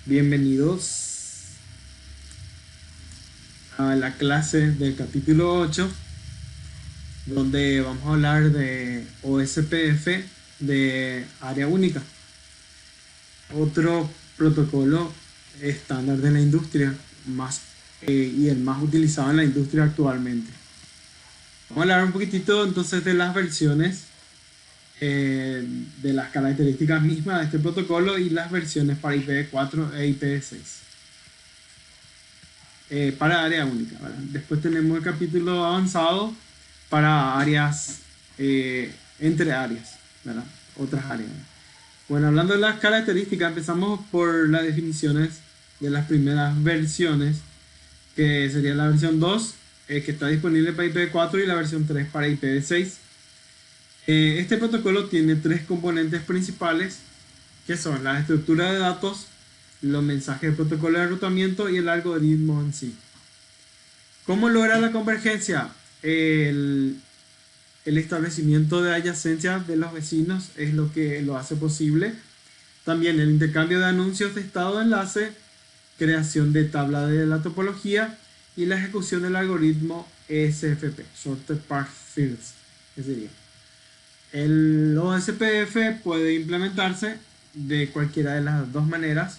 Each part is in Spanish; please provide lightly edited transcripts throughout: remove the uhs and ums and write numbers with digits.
Bienvenidos a la clase del capítulo 8, donde vamos a hablar de OSPF de área única, otro protocolo estándar de la industria y el más utilizado en la industria actualmente. Vamos a hablar un poquitito entonces de las versiones, de las características mismas de este protocolo y las versiones para IPv4 e IPv6. Para área única, ¿verdad? Después tenemos el capítulo avanzado para áreas, entre áreas, ¿verdad? Otras áreas. Bueno, hablando de las características, empezamos por las definiciones de las primeras versiones, que sería la versión 2, que está disponible para IPv4, y la versión 3 para IPv6. Este protocolo tiene tres componentes principales, que son la estructura de datos, los mensajes de protocolo de enrutamiento y el algoritmo en sí. ¿Cómo logra la convergencia? El establecimiento de adyacencia de los vecinos es lo que lo hace posible. También el intercambio de anuncios de estado de enlace, creación de tabla de la topología y la ejecución del algoritmo SFP, Shortest Path Fields, que sería. El OSPF puede implementarse de cualquiera de las dos maneras,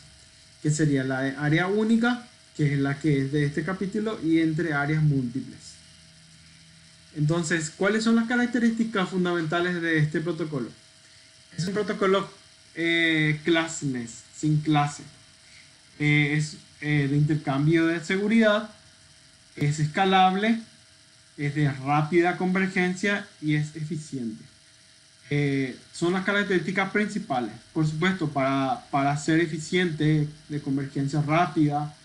que sería la de área única, que es la que es de este capítulo, y entre áreas múltiples. Entonces, ¿cuáles son las características fundamentales de este protocolo? Es un protocolo classless, sin clase. Es de intercambio de seguridad, es escalable, es de rápida convergencia y es eficiente. Son las características principales. Por supuesto, para ser eficiente, de convergencia rápida,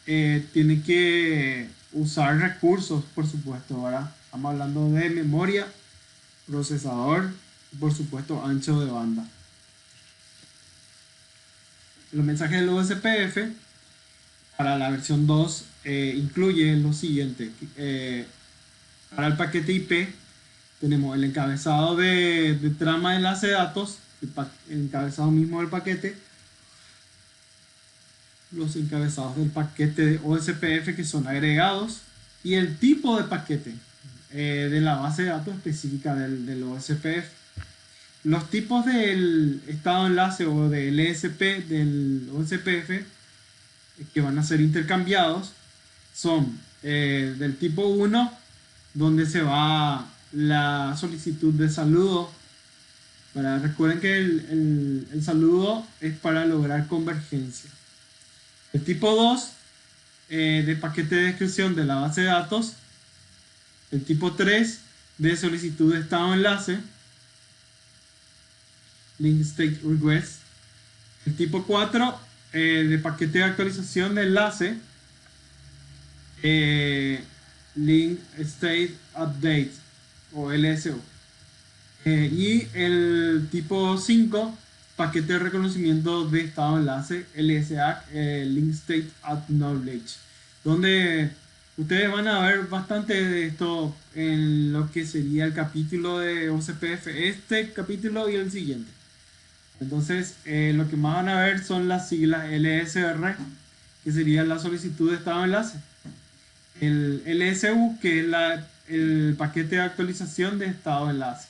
tiene que usar recursos, por supuesto, ¿verdad? Estamos hablando de memoria, procesador y, por supuesto, ancho de banda. Los mensajes del OSPF para la versión 2 incluyen lo siguiente. Para el paquete IP tenemos el encabezado de trama de enlace de datos, el encabezado mismo del paquete, los encabezados del paquete de OSPF que son agregados, y el tipo de paquete de la base de datos específica del OSPF. Los tipos del estado de enlace o del ESP del OSPF que van a ser intercambiados son del tipo 1, donde se va la solicitud de saludo. Recuerden que el saludo es para lograr convergencia. El tipo 2, de paquete de descripción de la base de datos. El tipo 3, de solicitud de estado enlace, link state request. El tipo 4, de paquete de actualización de enlace, link state update o LSU. Y el tipo 5, paquete de reconocimiento de estado enlace, LSA, link state acknowledge, donde ustedes van a ver bastante de esto en lo que sería el capítulo de OCPF, este capítulo y el siguiente. Entonces, lo que más van a ver son las siglas LSR, que sería la solicitud de estado de enlace. El LSU, que es el paquete de actualización de estado de enlace.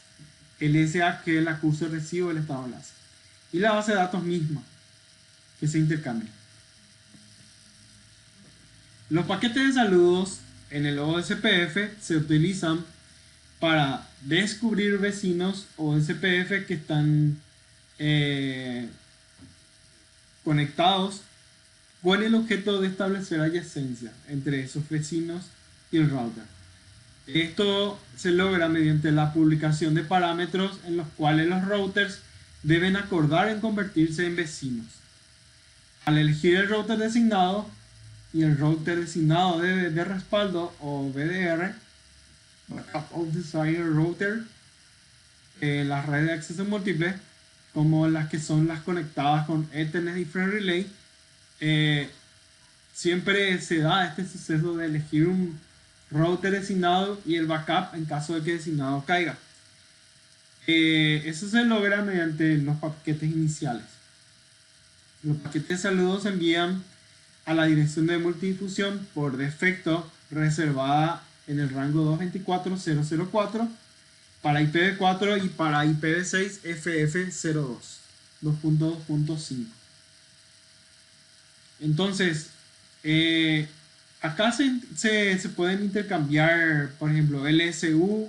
LSA, que es el acuse recibo del estado de enlace. Y la base de datos misma, que se intercambia. Los paquetes de saludos en el OSPF se utilizan para descubrir vecinos OSPF que están conectados con el objeto de establecer adyacencia entre esos vecinos y el router. Esto se logra mediante la publicación de parámetros en los cuales los routers deben acordar en convertirse en vecinos. Al elegir el router designado y el router designado de respaldo o BDR, Backup of Desired Router, las redes de acceso múltiple, como las que son las conectadas con Ethernet y Free Relay, siempre se da este suceso de elegir un router designado y el backup en caso de que el designado caiga. Eso se logra mediante los paquetes iniciales. Los paquetes de saludo se envían a la dirección de multidifusión por defecto reservada en el rango 224.004 para IPv4 y para IPv6 FF02 2.2.5. Entonces, acá se pueden intercambiar, por ejemplo, LSU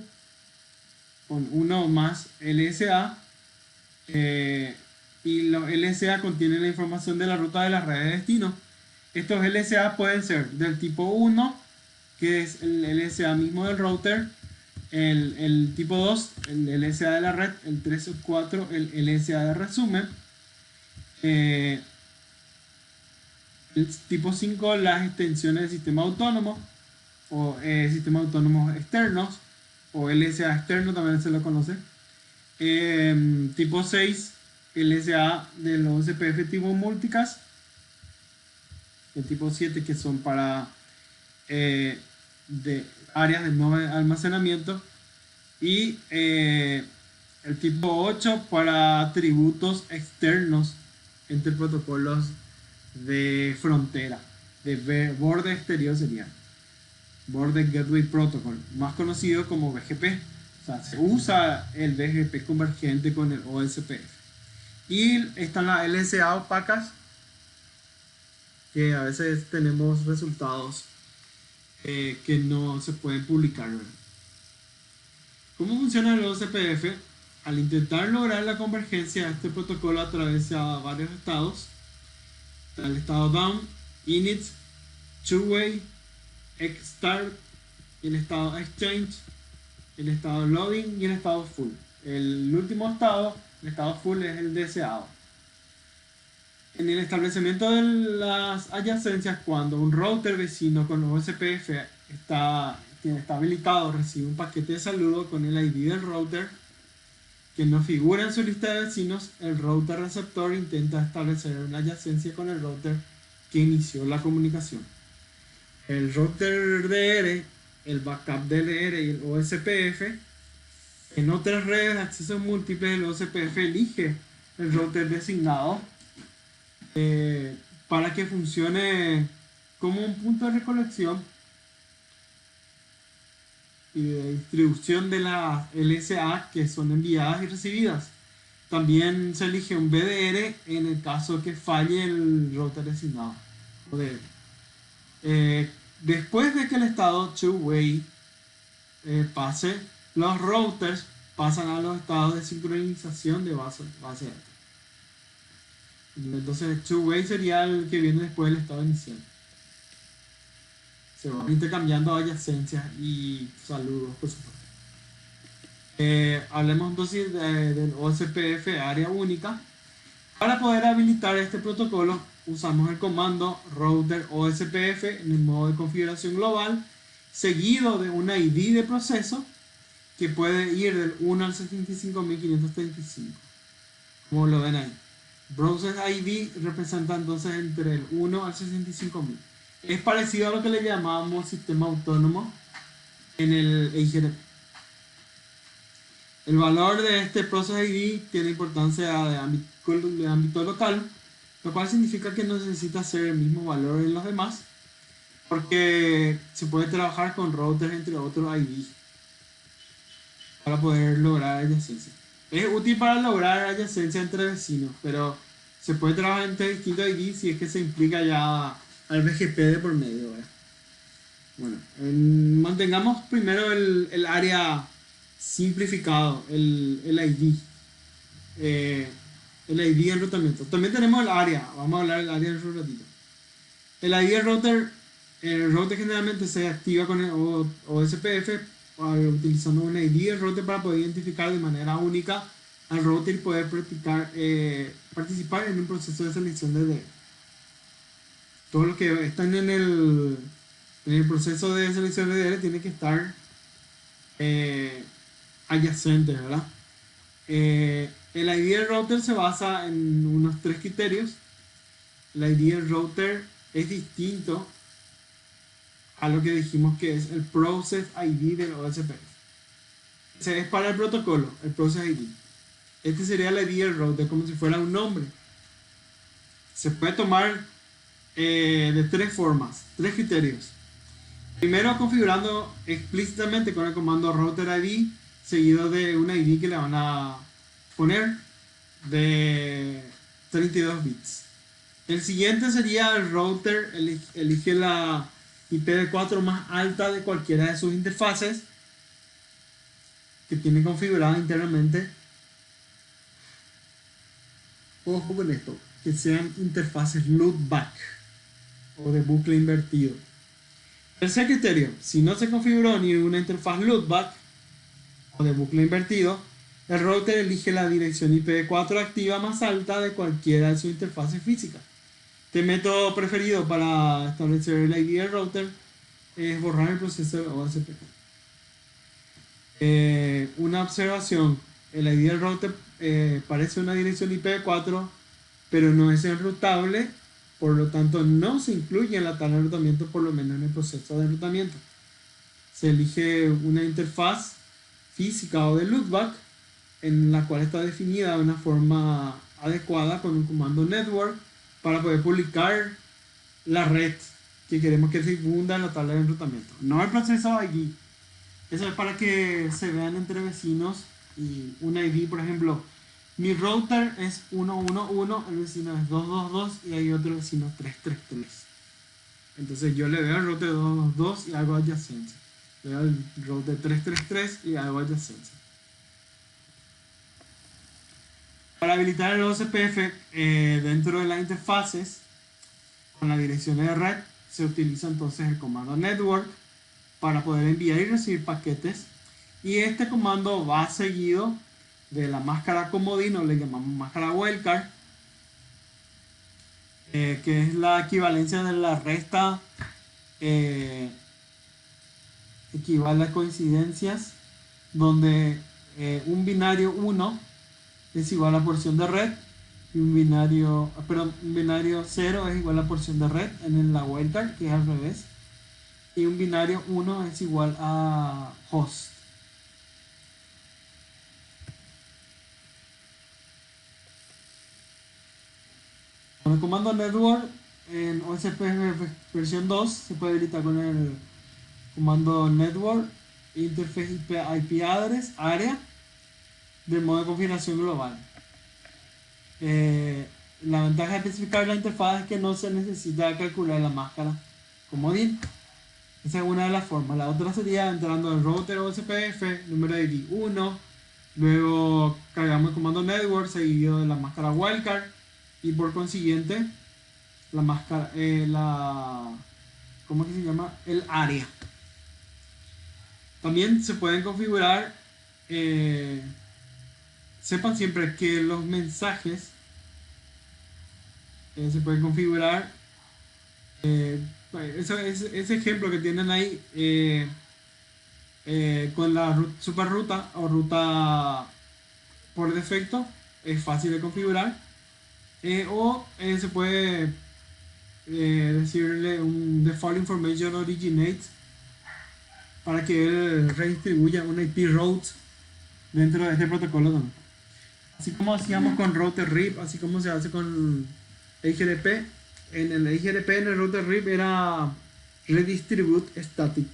con uno más LSA. Y los LSA contienen la información de la ruta de las redes de destino. Estos LSA pueden ser del tipo 1, que es el LSA mismo del router, el tipo 2, el LSA de la red, el 3 o 4, el LSA de resumen, el tipo 5, las extensiones del sistema autónomo o sistemas autónomos externos, o LSA externo también se lo conoce. Tipo 6, LSA de los CPF tipo multicast. El tipo 7, que son para de áreas de no almacenamiento. Y el tipo 8 para atributos externos entre protocolos de frontera, de borde exterior sería. Border Gateway Protocol, más conocido como BGP. O sea, se usa el BGP convergente con el OSPF. Y están las LSA opacas, que a veces tenemos resultados que no se pueden publicar, ¿verdad? ¿Cómo funciona el OSPF? Al intentar lograr la convergencia, este protocolo atraviesa varios estados. El estado down, init, two-way, start, el estado exchange, el estado loading y el estado full. El último estado, el estado full, es el deseado. En el establecimiento de las adyacencias, cuando un router vecino con OSPF está habilitado, recibe un paquete de saludo con el ID del router que no figura en su lista de vecinos, el router receptor intenta establecer una adyacencia con el router que inició la comunicación. El router DR, el backup DLR y el OSPF. En otras redes de acceso múltiple, el OSPF elige el router designado para que funcione como un punto de recolección y de distribución de las LSA que son enviadas y recibidas. También se elige un BDR en el caso que falle el router designado. Después de que el estado two-way pase, los routers pasan a los estados de sincronización de base de datos. Entonces, two-way sería el que viene después del estado inicial. Se van intercambiando adyacencias y saludos, por supuesto. Hablemos entonces del OSPF área única. Para poder habilitar este protocolo, usamos el comando router OSPF en el modo de configuración global, seguido de un ID de proceso que puede ir del 1 al 75.535, como lo ven ahí. Browser ID representa entonces entre el 1 al 65.000. Es parecido a lo que le llamamos sistema autónomo en el IGRP. El valor de este Process ID tiene importancia de ámbito local, lo cual significa que no necesita ser el mismo valor en los demás, porque se puede trabajar con routers entre otros ID para poder lograr adyacencia. Es útil para lograr adyacencia entre vecinos, pero se puede trabajar entre distintos ID si es que se implica ya al BGP de por medio, ¿verdad? Bueno, mantengamos primero el área simplificado, el ID. El ID de enrutamiento. También tenemos el área. Vamos a hablar del área en un ratito. El ID del router. El router generalmente se activa con el OSPF utilizando un ID del router para poder identificar de manera única al router y poder participar en un proceso de selección de DE. Todos los que están en el proceso de selección de DE tienen que estar adyacentes, ¿verdad? El ID del router se basa en unos 3 criterios. El ID del router es distinto a lo que dijimos que es el Process ID del OSPF. Ese es para el protocolo, el Process ID. Este sería el ID del router como si fuera un nombre. se puede tomar de tres formas, tres criterios. Primero, configurando explícitamente con el comando router ID, seguido de un ID que le van a poner de 32 bits. El siguiente sería el router, elige la IPv4 más alta de cualquiera de sus interfaces que tiene configurada internamente. Ojo con esto, que sean interfaces loopback o de bucle invertido. Tercer criterio, si no se configuró ni una interfaz loopback o de bucle invertido, el router elige la dirección IPv4 activa más alta de cualquiera de sus interfaces físicas. Este método preferido para establecer el ID del router es borrar el proceso de OSPF. Una observación, el ID del router parece una dirección IPv4, pero no es enrutable, por lo tanto no se incluye en la tabla de enrutamiento, por lo menos en el proceso de enrutamiento. Se elige una interfaz física o de loopback en la cual está definida de una forma adecuada con un comando network para poder publicar la red que queremos que se difunda en la tabla de enrutamiento. No el proceso ID. Eso es para que se vean entre vecinos y un ID, por ejemplo, mi router es 111, el vecino es 222 y hay otro vecino 333. Entonces yo le veo al router 222 y hago adyacencia. Le veo al router 333 y hago adyacencia. Para habilitar el OSPF dentro de las interfaces con la dirección de red se utiliza entonces el comando network para poder enviar y recibir paquetes, y este comando va seguido de la máscara comodino, le llamamos máscara wildcard, que es la equivalencia de la resta equivale a coincidencias, donde un binario 1 es igual a porción de red y un binario 0 es igual a porción de red en la wildcard, que es al revés, y un binario 1 es igual a host. Con el comando network en OSPF versión 2 se puede habilitar con el comando network interface IP address área del modo de configuración global. La ventaja de especificar la interfaz es que no se necesita calcular la máscara comodín. Esa es una de las formas. La otra sería entrando al router OSPF, número de ID 1, luego cargamos el comando network seguido de la máscara wildcard y por consiguiente la máscara, ¿cómo es que se llama? El área. También se pueden configurar, sepan siempre que los mensajes se pueden configurar, ese ejemplo que tienen ahí con la superruta o ruta por defecto es fácil de configurar, o se puede decirle un default information originate para que él redistribuya una IP route dentro de este protocolo también. Así como hacíamos con router RIP, así como se hace con HTTP. En el HTTP, en el router RIP era redistribute static.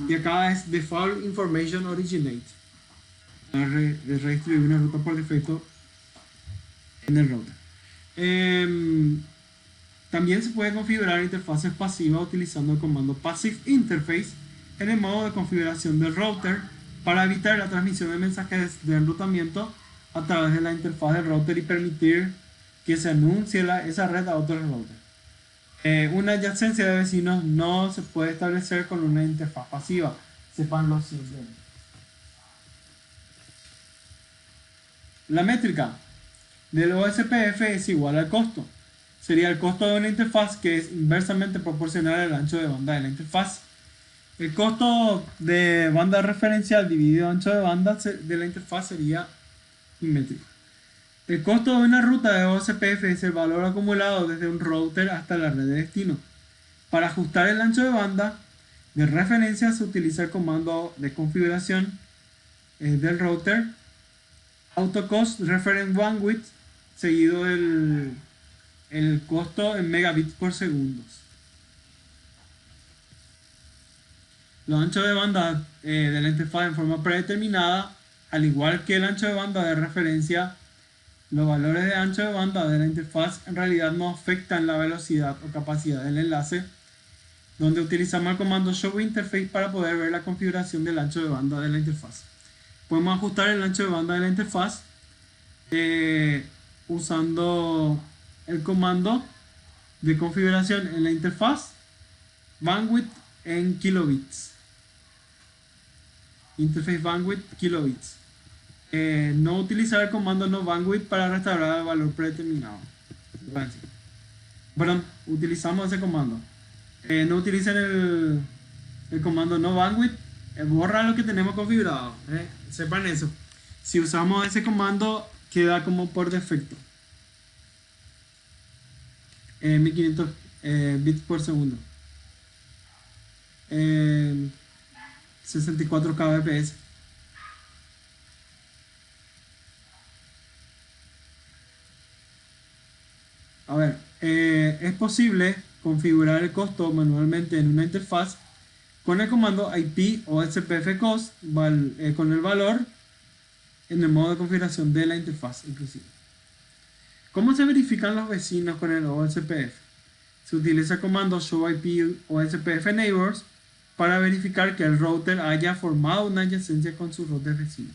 Y acá es default information originate. Redistribuir una ruta por defecto en el router. También se puede configurar interfaces pasivas utilizando el comando passive interface en el modo de configuración del router para evitar la transmisión de mensajes de enrutamiento a través de la interfaz del router y permitir que se anuncie esa red a otros routers. Una adyacencia de vecinos no se puede establecer con una interfaz pasiva, sepanlo siempre. La métrica del OSPF es igual al costo. Sería el costo de una interfaz que es inversamente proporcional al ancho de banda de la interfaz. El costo de banda referencial dividido ancho de banda de la interfaz sería simétrico. El costo de una ruta de OSPF es el valor acumulado desde un router hasta la red de destino. Para ajustar el ancho de banda de referencia se utiliza el comando de configuración del router AutoCost Reference Bandwidth seguido del el costo en megabits por segundo. Los anchos de banda de la interfaz en forma predeterminada, al igual que el ancho de banda de referencia, los valores de ancho de banda de la interfaz en realidad no afectan la velocidad o capacidad del enlace, donde utilizamos el comando show interface para poder ver la configuración del ancho de banda de la interfaz. Podemos ajustar el ancho de banda de la interfaz usando el comando de configuración en la interfaz bandwidth en kilobits. Interface bandwidth kilobits. No utilizar el comando no bandwidth para restaurar el valor predeterminado. Perdón, utilizamos ese comando. No utilicen el comando no bandwidth, borra lo que tenemos configurado. Sepan eso. Si usamos ese comando, queda como por defecto. 1500 bits por segundo. 64 kbps. A ver, es posible configurar el costo manualmente en una interfaz con el comando IP o SPF-cost con el valor en el modo de configuración de la interfaz inclusive. ¿Cómo se verifican los vecinos con el OSPF? Se utiliza el comando show IP o SPF neighbors para verificar que el router haya formado una adyacencia con su router vecino.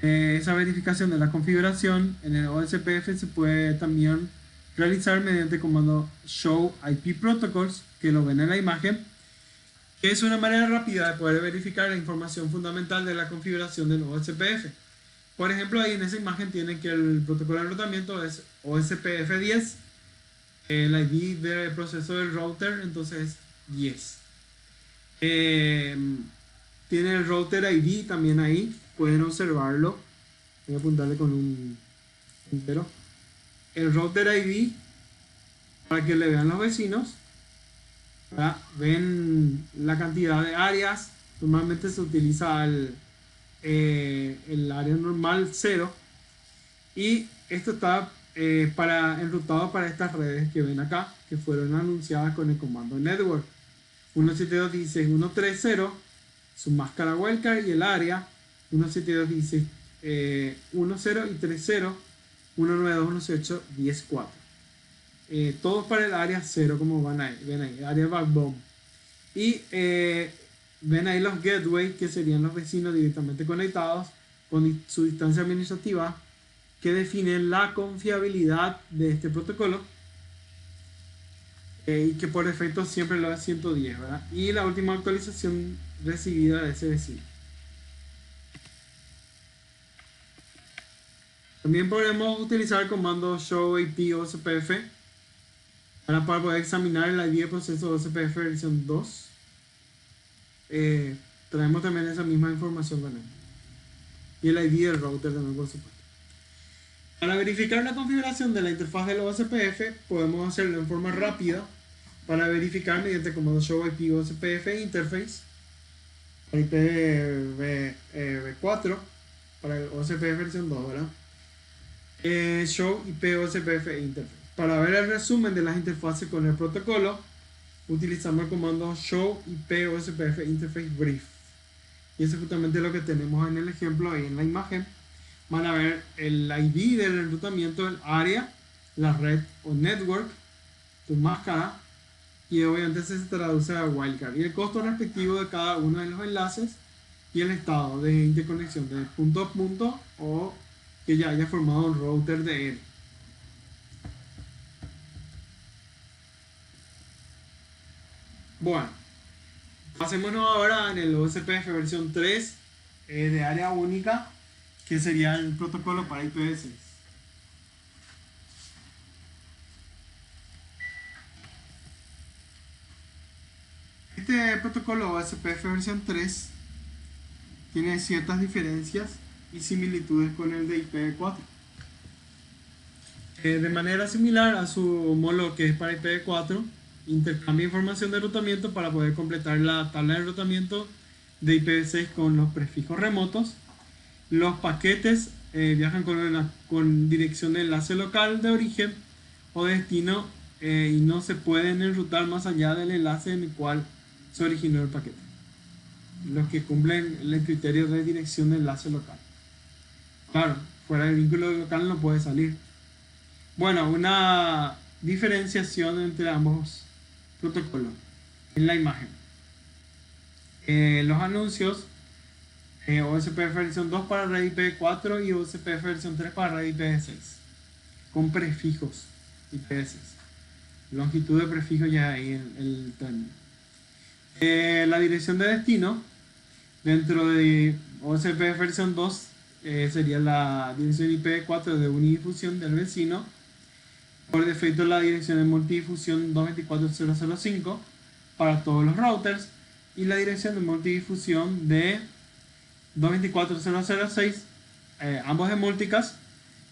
Esa verificación de la configuración en el OSPF se puede también realizar mediante el comando show IP protocols, que lo ven en la imagen, que es una manera rápida de poder verificar la información fundamental de la configuración del OSPF. Por ejemplo, ahí en esa imagen tienen que el protocolo de enrutamiento es OSPF10, el ID del proceso del router entonces es 10. Tiene el router ID también ahí, pueden observarlo. Voy a apuntarle con un puntero. El router ID, para que le vean los vecinos, ¿verdad? Ven la cantidad de áreas. Normalmente se utiliza el área normal 0, y esto está enrutado para estas redes que ven acá, que fueron anunciadas con el comando network. 172.16.1.3.0, su máscara wildcard, y el área 172.16.1.0 y 3.0, 192.168.10.4. Todos para el área 0, como ven ahí, área backbone. Y ven ahí los gateways, que serían los vecinos directamente conectados con su distancia administrativa, que definen la confiabilidad de este protocolo, y que por defecto siempre lo es 110, ¿verdad? Y la última actualización recibida de ese vecino. También podemos utilizar el comando show IP OSPF para poder examinar el ID de proceso OSPF versión 2. Traemos también esa misma información con él. Y el ID del router también, por supuesto. Para verificar la configuración de la interfaz del OSPF, podemos hacerlo en forma rápida para verificar mediante el comando show IP OSPF interface para IPv4 para el OSPF versión 2, ¿verdad? Show IP OSPF interface. Para ver el resumen de las interfaces con el protocolo, utilizamos el comando show IP OSPF interface brief. Y eso es justamente lo que tenemos en el ejemplo ahí en la imagen. Van a ver el ID del enrutamiento del área, la red o network, tu máscara, y obviamente se traduce a wildcard, y el costo respectivo de cada uno de los enlaces y el estado de interconexión de punto a punto o que ya haya formado un router de él. Bueno, pasémonos ahora en el OSPF versión 3 de área única, que sería el protocolo para IPv6. Este protocolo OSPF versión 3 tiene ciertas diferencias y similitudes con el de IPv4. De manera similar a su homólogo que es para IPv4, intercambia información de enrutamiento para poder completar la tabla de enrutamiento de IPv6 con los prefijos remotos. Los paquetes viajan con dirección de enlace local de origen o destino y no se pueden enrutar más allá del enlace en el cual se originó el paquete. Los que cumplen el criterio de dirección de enlace local. Claro, fuera del vínculo local no puede salir. Bueno, una diferenciación entre ambos protocolos en la imagen. Los anuncios OSPF versión 2 para red IPv4 y OSPF versión 3 para red IPv6 con prefijos IPv6. Longitud de prefijo ya ahí el término. La dirección de destino dentro de OSPF versión 2 sería la dirección IPv4 de unidifusión del vecino. Por defecto la dirección de multidifusión 224.0.0.5 para todos los routers y la dirección de multidifusión de 224.0.0.6 ambos de multicast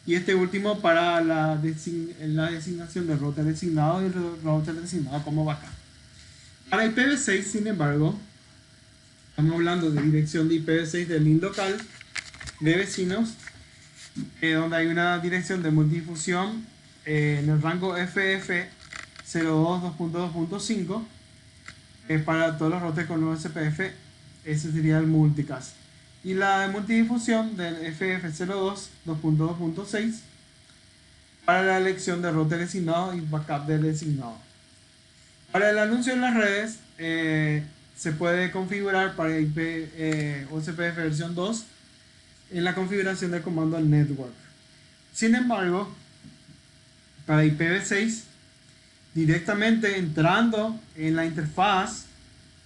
y este último para la designación del router designado y el router designado como backup. Para IPv6, sin embargo, estamos hablando de dirección de IPv6 del link local de vecinos, donde hay una dirección de multidifusión en el rango FF02.2.5 para todos los routers con OSPF. Ese sería el multicast. Y la de multidifusión del FF02.2.6 para la elección de router designado y backup del designado. Para el anuncio en las redes se puede configurar para OSPF versión 2 en la configuración del comando network. Sin embargo, para IPv6 directamente entrando en la interfaz,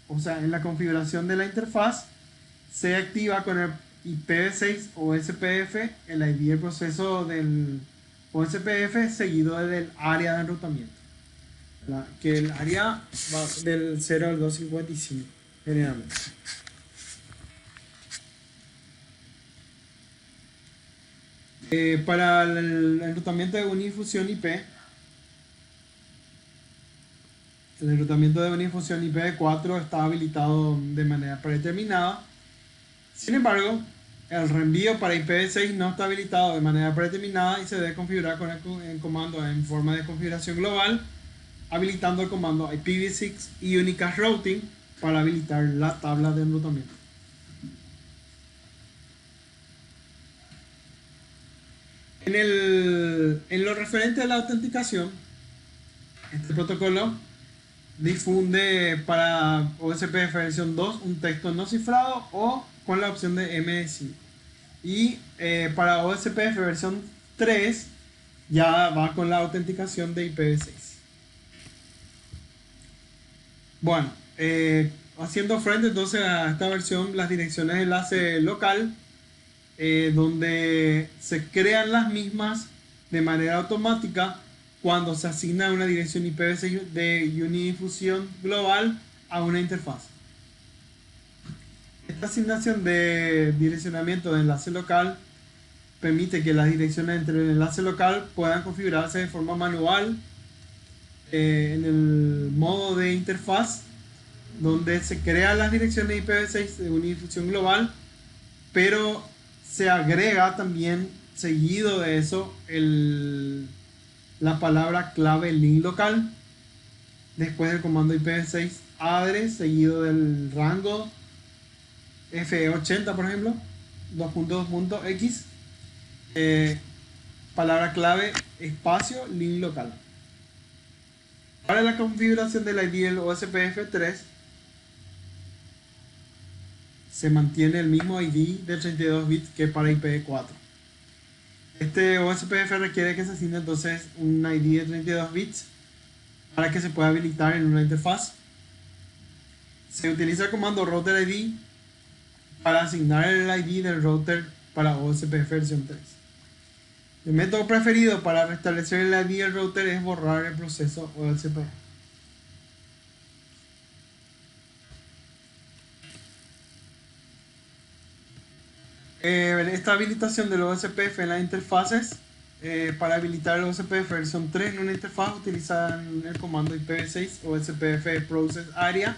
o sea en la configuración de la interfaz, se activa con el IPv6 OSPF el ID del proceso del OSPF seguido del área de enrutamiento, que el área va del 0 al 255 generalmente. Para el enrutamiento de unidifusión IP, el enrutamiento de unidifusión IPv4 está habilitado de manera predeterminada. Sin embargo, el reenvío para IPv6 no está habilitado de manera predeterminada y se debe configurar con el comando en forma de configuración global, habilitando el comando IPv6 y unicast routing para habilitar la tabla de enrutamiento. En lo referente a la autenticación, este protocolo difunde para OSPF versión 2 un texto no cifrado o con la opción de MD5. Y para OSPF versión 3 ya va con la autenticación de IPv6. Bueno, haciendo frente entonces a esta versión, las direcciones de enlace local, donde se crean las mismas de manera automática cuando se asigna una dirección IPv6 de unidifusión global a una interfaz. Esta asignación de direccionamiento de enlace local permite que las direcciones entre el enlace local puedan configurarse de forma manual en el modo de interfaz, donde se crean las direcciones IPv6 de unidifusión global, pero se agrega también seguido de eso la palabra clave link local después del comando IPv6 address seguido del rango F80, por ejemplo, 2.2.x, palabra clave espacio link local. Para la configuración del ID del OSPF 3 se mantiene el mismo ID de 32 bits que para IPv4. Este OSPF requiere que se asigne entonces un ID de 32 bits para que se pueda habilitar en una interfaz. Se utiliza el comando router ID para asignar el ID del router para OSPF versión 3. El método preferido para restablecer el ID del router es borrar el proceso OSPF. Esta habilitación del OSPF en las interfaces, para habilitar el OSPF versión 3 en una interfaz utilizan el comando IPv6 OSPF Process Area,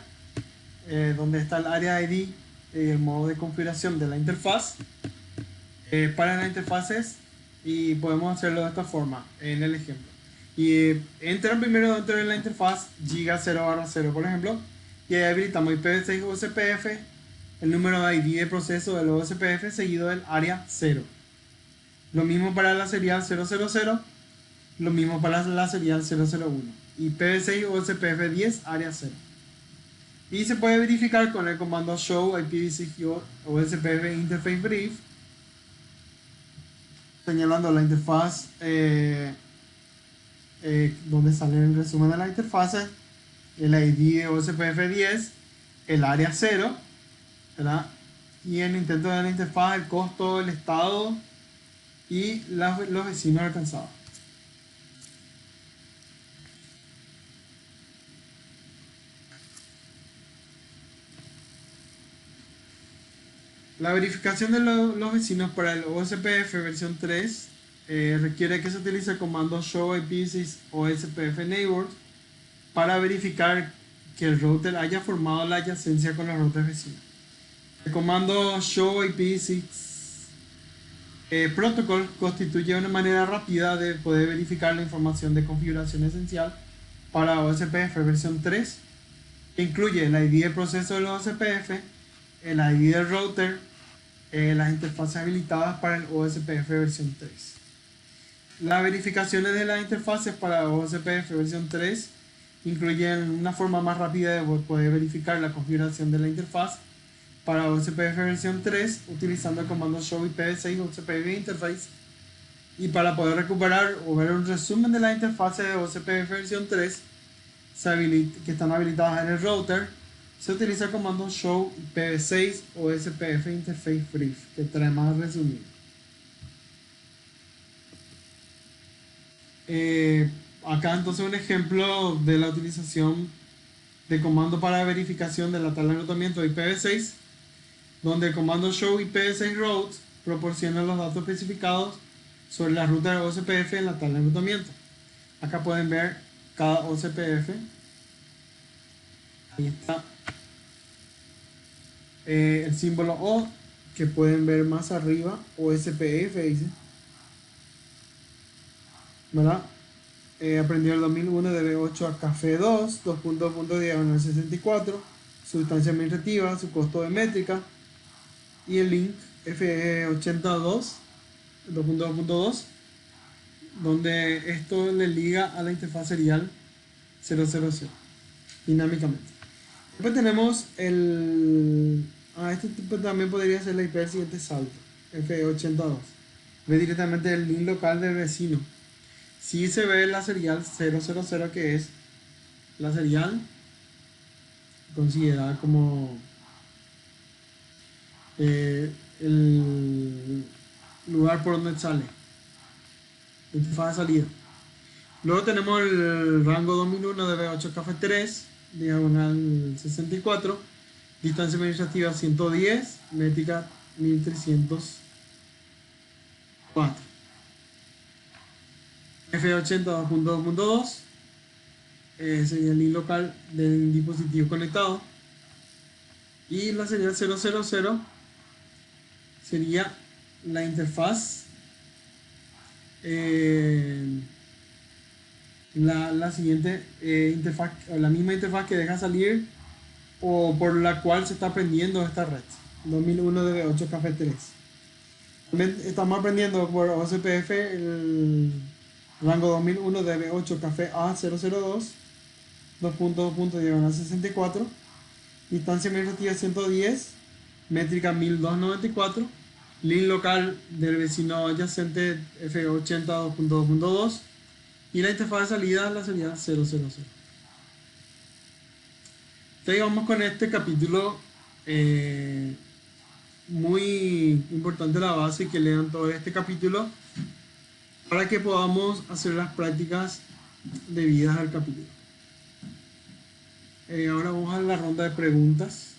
donde está el área ID y el modo de configuración de la interfaz para las interfaces, y podemos hacerlo de esta forma en el ejemplo. Y entran primero dentro de la interfaz giga 0/0, por ejemplo, y ahí habilitamos IPv6 OSPF, el número de ID de proceso del OSPF seguido del área 0. Lo mismo para la serial 000, lo mismo para la serial 001. IPv6 OSPF 10 área 0. Y se puede verificar con el comando show IPv6 OSPF interface brief, señalando la interfaz donde sale el resumen de la interfaz, el ID de OSPF 10, el área 0, ¿verdad? Y el intento de la interfaz, el costo, el estado y los vecinos alcanzados. La verificación de los vecinos para el OSPF versión 3 requiere que se utilice el comando show IPv6 OSPF neighbors para verificar que el router haya formado la adyacencia con los routers vecinos. El comando show IPv6 protocol constituye una manera rápida de poder verificar la información de configuración esencial para OSPF versión 3, que incluye el ID de proceso del OSPF, el ID del router, las interfaces habilitadas para el OSPF versión 3. Las verificaciones de las interfaces para OSPF versión 3 incluyen una forma más rápida de poder verificar la configuración de la interfaz para OSPF versión 3 utilizando el comando show IPv6 OSPF interface, y para poder recuperar o ver un resumen de la interfaz de OSPF versión 3 que están habilitadas en el router, se utiliza el comando show IPv6 OSPF interface brief, que trae más resumido. Acá entonces un ejemplo de la utilización de comando para verificación de la tabla de enrutamiento de IPv6, donde el comando show IPv6 routes proporciona los datos especificados sobre la ruta de OSPF en la tabla de enrutamiento. Acá pueden ver cada OSPF. Ahí está el símbolo O, que pueden ver más arriba, OSPF dice, ¿verdad? Aprendió el 2001 de B8 a Café 2, 2.2.64, su distancia administrativa, su costo de métrica y el link FE82 2.2.2, donde esto le liga a la interfaz serial 000 dinámicamente. Después tenemos este tipo también podría ser la IP del siguiente salto, FE82. Ve directamente el link local del vecino. Si se ve la serial 000, que es la serial considerada como el lugar por donde sale, interfaz de salida. Luego tenemos el rango 2001 de B8 Café 3, diagonal 64, distancia administrativa 110, métrica 1304. F80.2.2 sería el link local del dispositivo conectado. Y la serial 000 sería la interfaz, la siguiente interfaz, la misma interfaz que deja salir o por la cual se está aprendiendo esta red. 2001 de 8 Café 3. También estamos aprendiendo por OSPF el rango 2001 de B8 Café A002, 2.2.64, distancia administrativa 110, métrica 1294, link local del vecino adyacente F80 2.2.2 y la interfaz de salida la serial 000. Entonces vamos con este capítulo muy importante, la base, que lean todo este capítulo para que podamos hacer las prácticas debidas al capítulo. Ahora vamos a la ronda de preguntas.